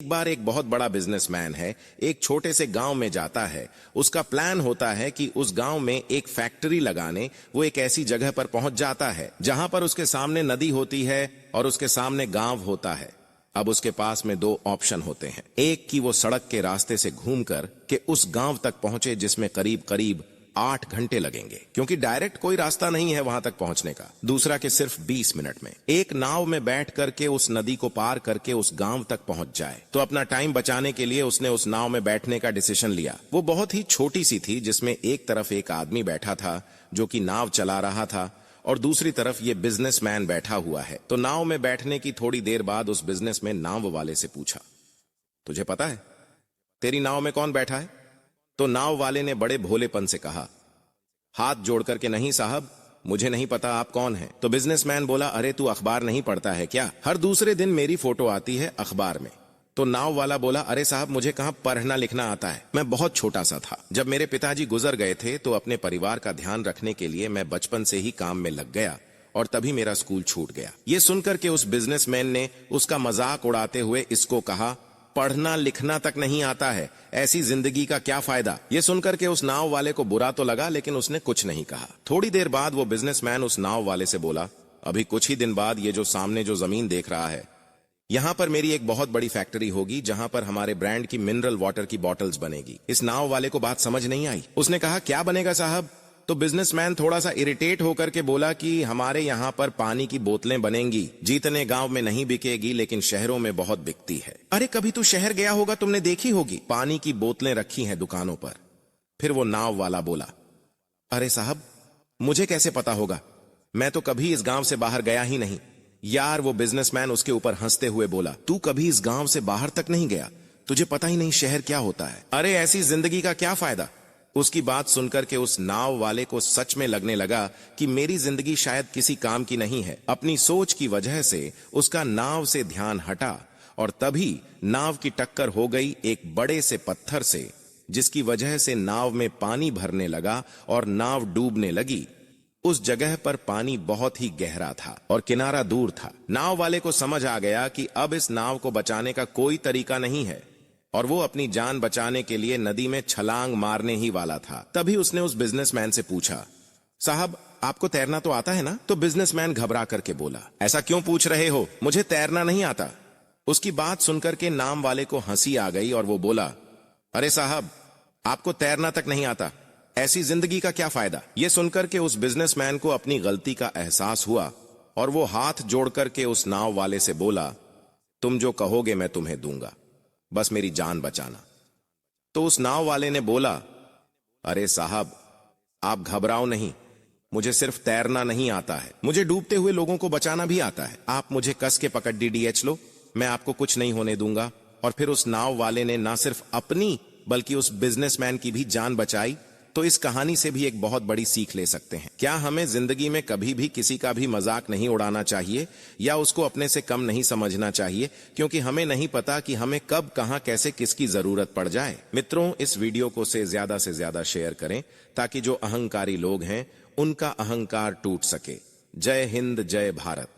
एक बार एक बहुत बड़ा बिजनेसमैन है, एक छोटे से गांव में जाता है। उसका प्लान होता है कि उस गांव में एक फैक्ट्री लगाने वो एक ऐसी जगह पर पहुंच जाता है जहां पर उसके सामने नदी होती है और उसके सामने गांव होता है। अब उसके पास में दो ऑप्शन होते हैं, एक कि वो सड़क के रास्ते से घूमकर के उस गांव तक पहुंचे जिसमें करीब करीब 8 घंटे लगेंगे, क्योंकि डायरेक्ट कोई रास्ता नहीं है वहां तक पहुंचने का। दूसरा कि सिर्फ 20 मिनट में एक नाव में बैठ करके उस नदी को पार करके उस गांव तक पहुंच जाए। तो अपना टाइम बचाने के लिए उसने उस नाव में बैठने का डिसीजन लिया। वो बहुत ही छोटी सी थी, जिसमें एक तरफ एक आदमी बैठा था जो कि नाव चला रहा था और दूसरी तरफ ये बिजनेसमैन बैठा हुआ है। तो नाव में बैठने की थोड़ी देर बाद उस बिजनेसमैन नाव वाले से पूछा, तुझे पता है तेरी नाव में कौन बैठा है? तो नाव वाले ने बड़े भोलेपन से कहा, हाथ जोड़ करके, नहीं साहब, मुझे नहीं पता आप कौन हैं। तो बिजनेसमैन बोला, अरे तू अखबार नहीं पढ़ता है क्या? हर दूसरे दिन मेरी फोटो आती है अखबार में। तो नाव वाला बोला, अरे साहब, मुझे कहां पढ़ना लिखना आता है, मैं बहुत छोटा सा था। जब मेरे पिताजी गुजर गए थे तो अपने परिवार का ध्यान रखने के लिए मैं बचपन से ही काम में लग गया और तभी मेरा स्कूल छूट गया। ये सुनकर के उस बिजनेसमैन ने उसका मजाक उड़ाते हुए इसको कहा, पढ़ना लिखना तक नहीं आता है, ऐसी जिंदगी का क्या फायदा? ये सुनकर के उस नाव वाले को बुरा तो लगा, लेकिन उसने कुछ नहीं कहा। थोड़ी देर बाद वो बिजनेसमैन उस नाव वाले से बोला, अभी कुछ ही दिन बाद ये जो सामने जो जमीन देख रहा है, यहां पर मेरी एक बहुत बड़ी फैक्ट्री होगी जहां पर हमारे ब्रांड की मिनरल वाटर की बॉटल्स बनेगी। इस नाव वाले को बात समझ नहीं आई। उसने कहा, क्या बनेगा साहब? तो बिजनेसमैन थोड़ा सा इरिटेट होकर के बोला कि हमारे यहाँ पर पानी की बोतलें बनेंगी, जितने गांव में नहीं बिकेगी लेकिन शहरों में बहुत बिकती है। अरे कभी तू शहर गया होगा, तुमने देखी होगी, पानी की बोतलें रखी हैं दुकानों पर। फिर वो नाव वाला बोला, अरे साहब, मुझे कैसे पता होगा, मैं तो कभी इस गांव से बाहर गया ही नहीं। यार, वो बिजनेसमैन उसके ऊपर हंसते हुए बोला, तू कभी इस गांव से बाहर तक नहीं गया, तुझे पता ही नहीं शहर क्या होता है। अरे ऐसी जिंदगी का क्या फायदा? उसकी बात सुनकर के उस नाव वाले को सच में लगने लगा कि मेरी जिंदगी शायद किसी काम की नहीं है। अपनी सोच की वजह से उसका नाव से ध्यान हटा और तभी नाव की टक्कर हो गई एक बड़े से पत्थर से, जिसकी वजह से नाव में पानी भरने लगा और नाव डूबने लगी। उस जगह पर पानी बहुत ही गहरा था और किनारा दूर था। नाव वाले को समझ आ गया कि अब इस नाव को बचाने का कोई तरीका नहीं है और वो अपनी जान बचाने के लिए नदी में छलांग मारने ही वाला था। तभी उसने उस बिजनेसमैन से पूछा, साहब, आपको तैरना तो आता है ना? तो बिजनेसमैन घबरा करके बोला, ऐसा क्यों पूछ रहे हो, मुझे तैरना नहीं आता। उसकी बात सुनकर के नाव वाले को हंसी आ गई और वो बोला, अरे साहब, आपको तैरना तक नहीं आता, ऐसी जिंदगी का क्या फायदा? ये सुनकर के उस बिजनेसमैन को अपनी गलती का एहसास हुआ और वो हाथ जोड़ करके उस नाव वाले से बोला, तुम जो कहोगे मैं तुम्हें दूंगा, बस मेरी जान बचाना। तो उस नाव वाले ने बोला, अरे साहब, आप घबराओ नहीं, मुझे सिर्फ तैरना नहीं आता है, मुझे डूबते हुए लोगों को बचाना भी आता है। आप मुझे कस के पकड़ डीडीएच लो, मैं आपको कुछ नहीं होने दूंगा। और फिर उस नाव वाले ने ना सिर्फ अपनी बल्कि उस बिजनेसमैन की भी जान बचाई। तो इस कहानी से भी एक बहुत बड़ी सीख ले सकते हैं। क्या हमें जिंदगी में कभी भी किसी का भी मजाक नहीं उड़ाना चाहिए या उसको अपने से कम नहीं समझना चाहिए, क्योंकि हमें नहीं पता कि हमें कब, कहां, कैसे, किसकी जरूरत पड़ जाए। मित्रों, इस वीडियो को से ज्यादा शेयर करें ताकि जो अहंकारी लोग हैं उनका अहंकार टूट सके। जय हिंद, जय भारत।